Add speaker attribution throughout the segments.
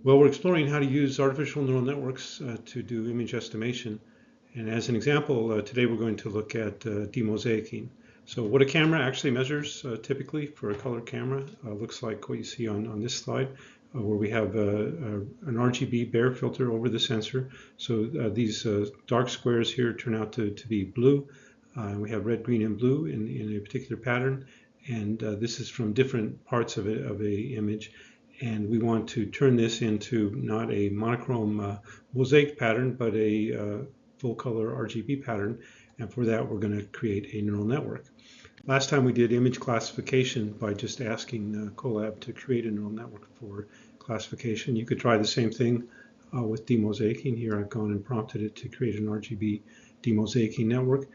Speaker 1: Well, we're exploring how to use artificial neural networks to do image estimation. And as an example, today we're going to look at demosaicking. So what a camera actually measures typically for a color camera looks like what you see on this slide, where we have an RGB Bayer filter over the sensor. So these dark squares here turn out to be blue. We have red, green, and blue in a particular pattern. And this is from different parts of a image. And we want to turn this into not a monochrome mosaic pattern, but a full color RGB pattern. And for that, we're going to create a neural network. Last time we did image classification by just asking Colab to create a neural network for classification. You could try the same thing with demosaicking. Here I've gone and prompted it to create an RGB demosaicking network.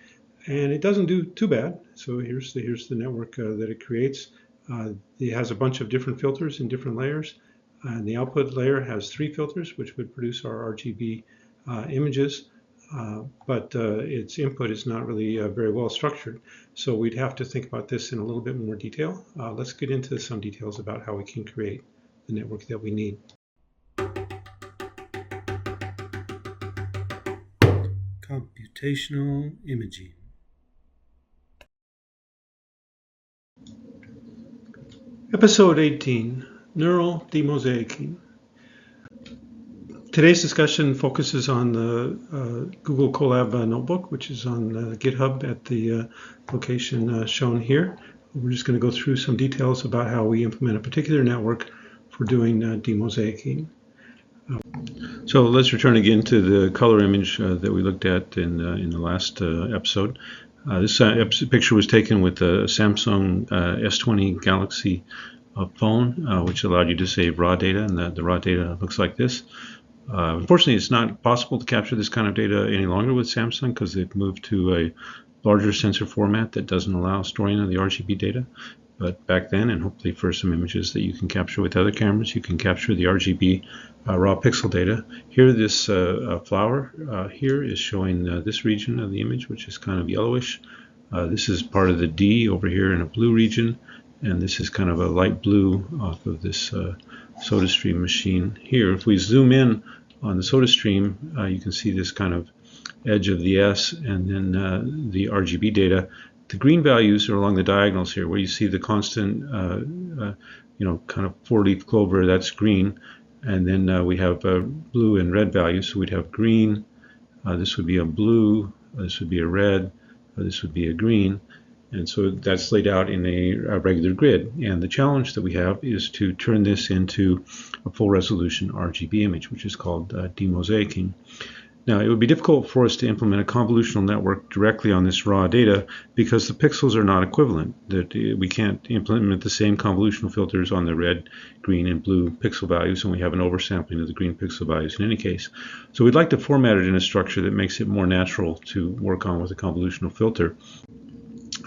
Speaker 1: And it doesn't do too bad. So here's the network that it creates. It has a bunch of different filters in different layers. And the output layer has 3 filters, which would produce our RGB images. But its input is not really very well structured. So we'd have to think about this in a little bit more detail. Let's get into some details about how we can create the network that we need. Computational imaging. Episode 18, Neural Demosaicking. Today's discussion focuses on the Google Colab notebook, which is on GitHub at the location shown here. We're just going to go through some details about how we implement a particular network for doing demosaicking. So let's return again to the color image that we looked at in the last episode. This picture was taken with a Samsung S20 Galaxy phone, which allowed you to save raw data, and the raw data looks like this. Unfortunately, it's not possible to capture this kind of data any longer with Samsung because they've moved to a larger sensor format that doesn't allow storing of the RGB data. But back then, and hopefully for some images that you can capture with other cameras, you can capture the RGB raw pixel data. Here, this flower here is showing this region of the image, which is kind of yellowish. This is part of the D over here in a blue region, and this is kind of a light blue off of this SodaStream machine here. If we zoom in on the SodaStream, you can see this kind of edge of the S and then the RGB data. The green values are along the diagonals here, where you see the constant, kind of 4-leaf clover. That's green, and then we have blue and red values. So we'd have green. This would be a blue. This would be a red. This would be a green. And so that's laid out in a regular grid. And the challenge that we have is to turn this into a full resolution RGB image, which is called demosaicking. Now, it would be difficult for us to implement a convolutional network directly on this raw data because the pixels are not equivalent. That we can't implement the same convolutional filters on the red, green, and blue pixel values, and we have an oversampling of the green pixel values in any case. So we'd like to format it in a structure that makes it more natural to work on with a convolutional filter.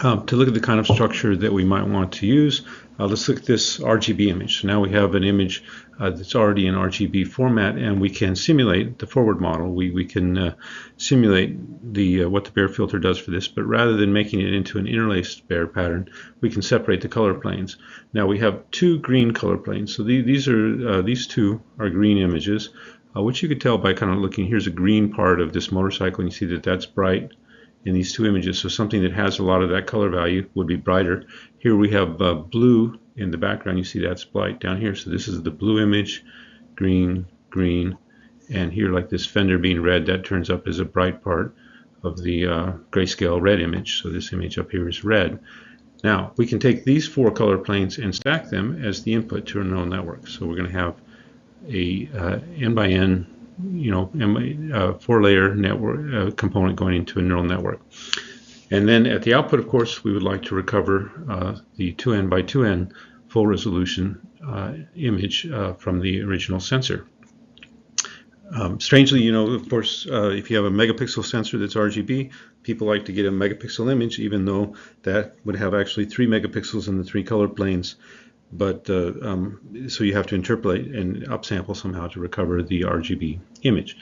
Speaker 1: To look at the kind of structure that we might want to use, let's look at this RGB image. So now we have an image that's already in RGB format, and we can simulate the forward model. We can simulate what the Bayer filter does for this, but rather than making it into an interlaced Bayer pattern, we can separate the color planes. Now we have 2 green color planes. So these two are green images, which you could tell by kind of looking. Here's a green part of this motorcycle, and you see that that's bright in these 2 images. So something that has a lot of that color value would be brighter. Here we have blue in the background. You see that's bright down here. So this is the blue image, green, green, and here like this fender being red, that turns up as a bright part of the grayscale red image. So this image up here is red. Now we can take these 4 color planes and stack them as the input to a neural network. So we're going to have a n by n 4-layer network component going into a neural network. And then at the output, of course, we would like to recover the 2n by 2n full resolution image from the original sensor. Strangely, of course, if you have a megapixel sensor that's RGB, people like to get a megapixel image, even though that would have actually 3 megapixels in the 3 color planes. But so you have to interpolate and upsample somehow to recover the RGB image.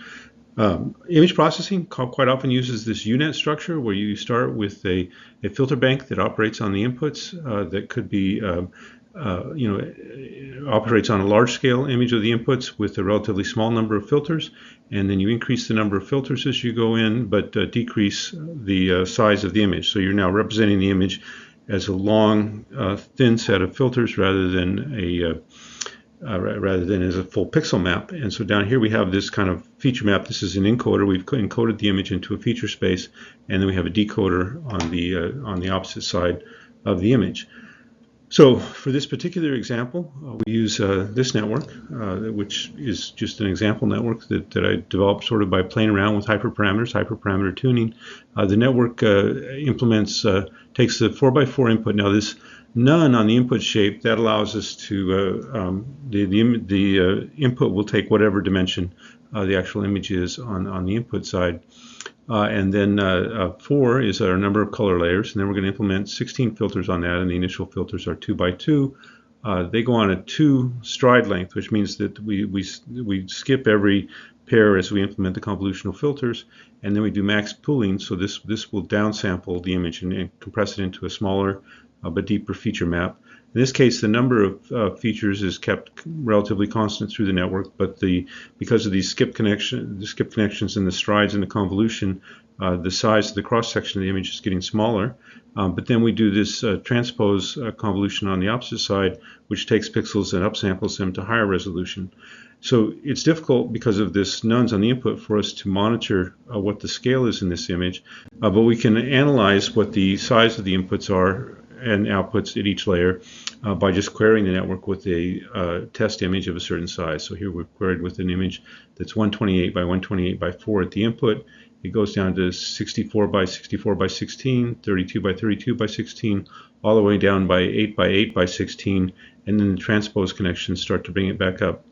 Speaker 1: Image processing quite often uses this UNet structure, where you start with a filter bank that operates on the inputs that could be operates on a large-scale image of the inputs with a relatively small number of filters, and then you increase the number of filters as you go in, but decrease the size of the image. So you're now representing the image as a long, thin set of filters rather than as a full pixel map. And so down here we have this kind of feature map. This is an encoder. We've encoded the image into a feature space, and then we have a decoder on the opposite side of the image. So for this particular example, we use this network, which is just an example network that I developed sort of by playing around with hyperparameter tuning. The network takes the 4x4 input. Now this none on the input shape, that allows us to, the input will take whatever dimension the actual image is on the input side. And then 4 is our number of color layers, and then we're going to implement 16 filters on that, and the initial filters are 2x2. They go on a 2 stride length, which means that we skip every pair as we implement the convolutional filters, and then we do max pooling, so this will downsample the image and compress it into a smaller but deeper feature map. In this case, the number of features is kept relatively constant through the network, but because of these skip connections and the strides in the convolution, the size of the cross-section of the image is getting smaller. But then we do this transpose convolution on the opposite side, which takes pixels and upsamples them to higher resolution. So it's difficult because of this nuns on the input for us to monitor what the scale is in this image, but we can analyze what the size of the inputs are and outputs at each layer by just querying the network with a test image of a certain size. So here we're queried with an image that's 128 by 128 by 4 at the input. It goes down to 64 by 64 by 16, 32 by 32 by 16, all the way down by 8 by 8 by 16, and then the transpose connections start to bring it back up.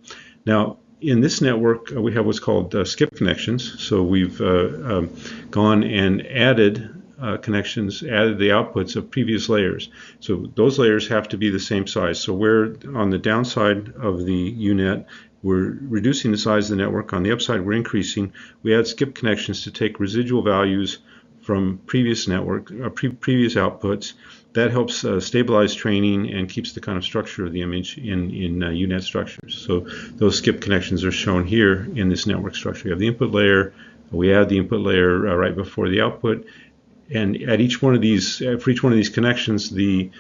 Speaker 1: Now, in this network, we have what's called skip connections. So we've gone and added connections, added the outputs of previous layers. So those layers have to be the same size. So we're on the downside of the UNet, we're reducing the size of the network. On the upside, we're increasing. We add skip connections to take residual values from previous previous outputs. That helps stabilize training and keeps the kind of structure of the image in UNet structures. So those skip connections are shown here in this network structure. We have the input layer. We add the input layer right before the output. And at each one of these, for each one of these connections, the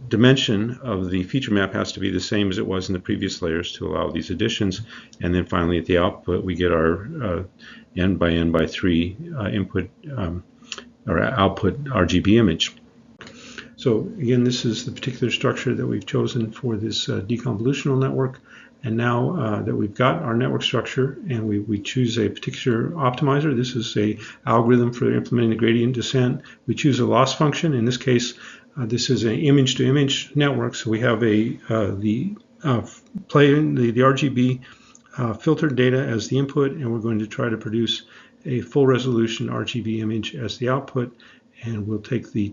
Speaker 1: dimension of the feature map has to be the same as it was in the previous layers to allow these additions. And then finally, at the output, we get our n by n by 3 input or output RGB image. So again, this is the particular structure that we've chosen for this deconvolutional network. And now that we've got our network structure and we choose a particular optimizer, this is a algorithm for implementing the gradient descent. We choose a loss function. In this case, this is an image-to-image network. So we have the RGB filtered data as the input, and we're going to try to produce a full resolution RGB image as the output. And we'll take the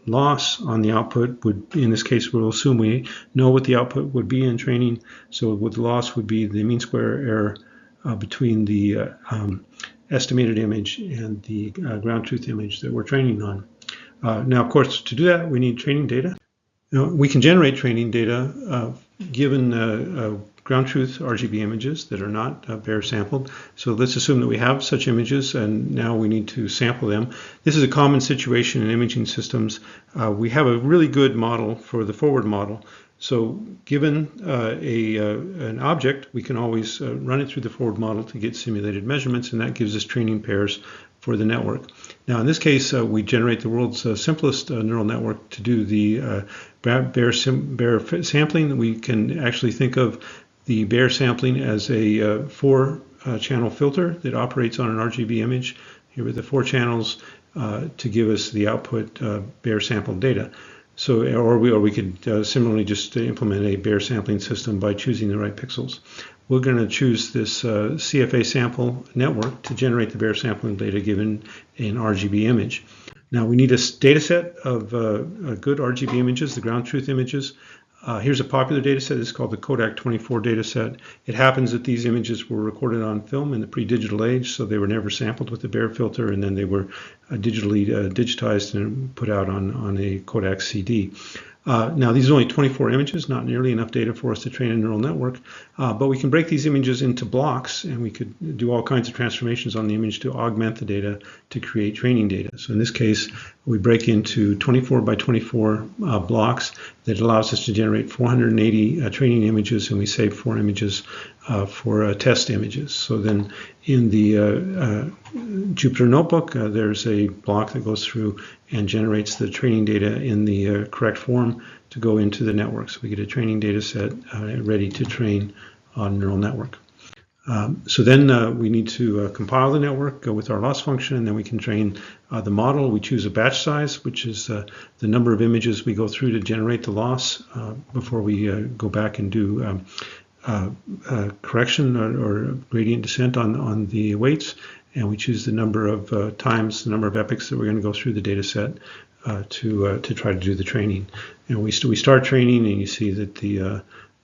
Speaker 1: loss on the output. In this case, we'll assume we know what the output would be in training. So what the loss would be the mean square error between the estimated image and the ground truth image that we're training on. Now, of course, to do that, we need training data. Now, we can generate training data given ground truth RGB images that are not Bayer sampled. So let's assume that we have such images and now we need to sample them. This is a common situation in imaging systems. We have a really good model for the forward model. So given an object, we can always run it through the forward model to get simulated measurements, and that gives us training pairs for the network. Now in this case, we generate the world's simplest neural network to do the Bayer sampling. We can actually think of the Bayer sampling as a 4-channel filter that operates on an RGB image. Here are the 4 channels to give us the output Bayer sampled data. So, or we could similarly just implement a Bayer sampling system by choosing the right pixels. We're going to choose this CFA sample network to generate the Bayer sampling data given an RGB image. Now we need a data set of good RGB images, the ground truth images. Here's a popular data set. It's called the Kodak 24 data set. It happens that these images were recorded on film in the pre-digital age, so they were never sampled with the Bayer filter, and then they were digitally digitized and put out on a Kodak CD. Now, these are only 24 images, not nearly enough data for us to train a neural network, but we can break these images into blocks, and we could do all kinds of transformations on the image to augment the data to create training data. So in this case, we break into 24 by 24 blocks that allows us to generate 480 training images, and we save 4 images for test images. So then in the Jupyter Notebook, there's a block that goes through and generates the training data in the correct form to go into the network. So we get a training data set ready to train on a neural network. So then we need to compile the network with our loss function, and then we can train the model. We choose a batch size, which is the number of images we go through to generate the loss before we go back and do correction or gradient descent on the weights. And we choose the number of times, the number of epochs that we're going to go through the data set to try to do the training. And we start training, and you see that the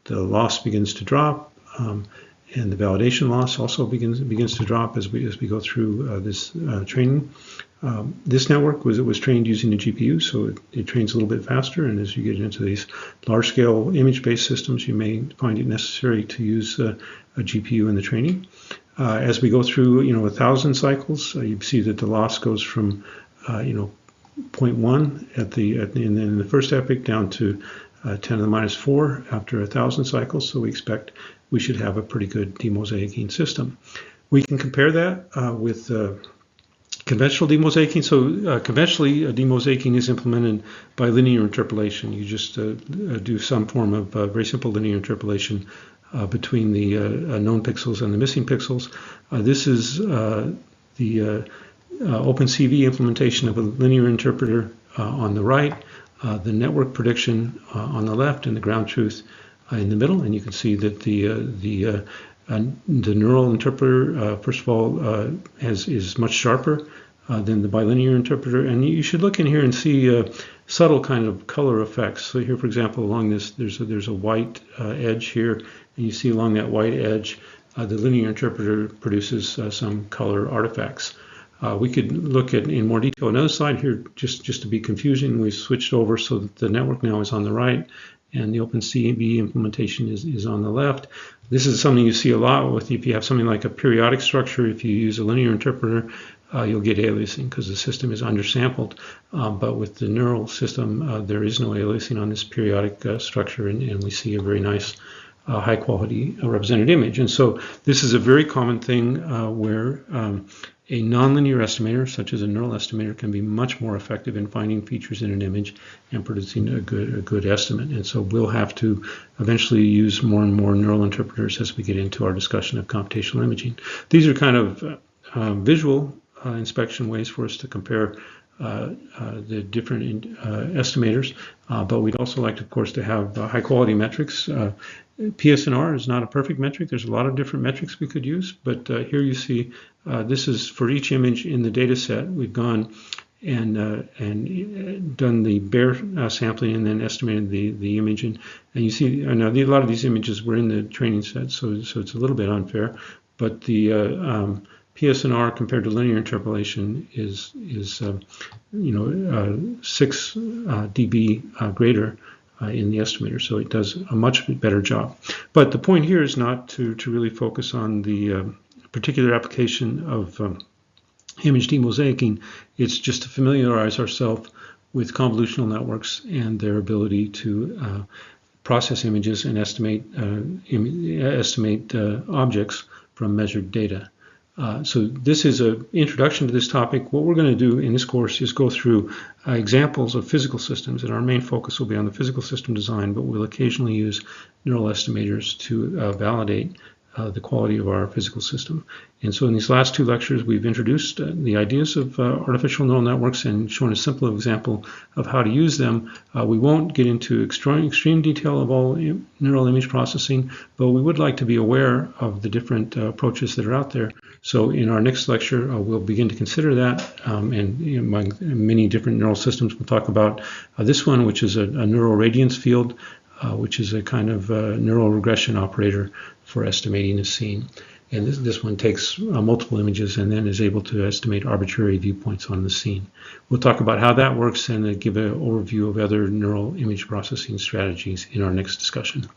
Speaker 1: loss begins to drop, and the validation loss also begins to drop as we go through this training. This network was trained using a GPU, so it trains a little bit faster. And as you get into these large-scale image-based systems, you may find it necessary to use a GPU in the training. As we go through, 1,000 cycles, you see that the loss goes from, 0.1 in the first epoch down to 10 to the minus 4 after 1,000 cycles. So we expect we should have a pretty good demosaicing system. We can compare that with conventional demosaicking. So conventionally, demosaicking is implemented by linear interpolation. You just do some form of very simple linear interpolation between the known pixels and the missing pixels. This is the OpenCV implementation of a linear interpreter on the right, the network prediction on the left, and the ground truth in the middle. And you can see that the neural interpreter, first of all, is much sharper than the bilinear interpreter. And you should look in here and see subtle kind of color effects. So here, for example, along this, there's a white edge here, and you see along that white edge, the linear interpreter produces some color artifacts. We could look at in more detail another slide here, just to be confusing. We switched over so that the network now is on the right, and the OpenCV implementation is on the left. This is something you see a lot with if you have something like a periodic structure. If you use a linear interpreter, you'll get aliasing because the system is undersampled. But with the neural system, there is no aliasing on this periodic structure, and we see a very nice high quality represented image. And so this is a very common thing where a nonlinear estimator, such as a neural estimator, can be much more effective in finding features in an image and producing a good estimate. And so we'll have to eventually use more and more neural interpreters as we get into our discussion of computational imaging. These are kind of visual inspection ways for us to compare the different estimators, but we'd also like, of course, to have high quality metrics. PSNR is not a perfect metric. There's a lot of different metrics we could use, but here you see this is for each image in the data set. We've gone and done the bare sampling and then estimated the image. And you see, now a lot of these images were in the training set, so it's a little bit unfair, but the PSNR compared to linear interpolation is 6 dB greater in the estimator, so it does a much better job. But the point here is not to really focus on the particular application of image demosaicking. It's just to familiarize ourselves with convolutional networks and their ability to process images and estimate objects from measured data. So this is an introduction to this topic. What we're going to do in this course is go through examples of physical systems, and our main focus will be on the physical system design, but we'll occasionally use neural estimators to validate the quality of our physical system. And so in these last two lectures, we've introduced the ideas of artificial neural networks and shown a simple example of how to use them. We won't get into extreme detail of all neural image processing, but we would like to be aware of the different approaches that are out there. So in our next lecture, we'll begin to consider that, and among many different neural systems, we'll talk about this one, which is a neural radiance field, which is a kind of neural regression operator for estimating a scene. And this one takes multiple images and then is able to estimate arbitrary viewpoints on the scene. We'll talk about how that works and give an overview of other neural image processing strategies in our next discussion.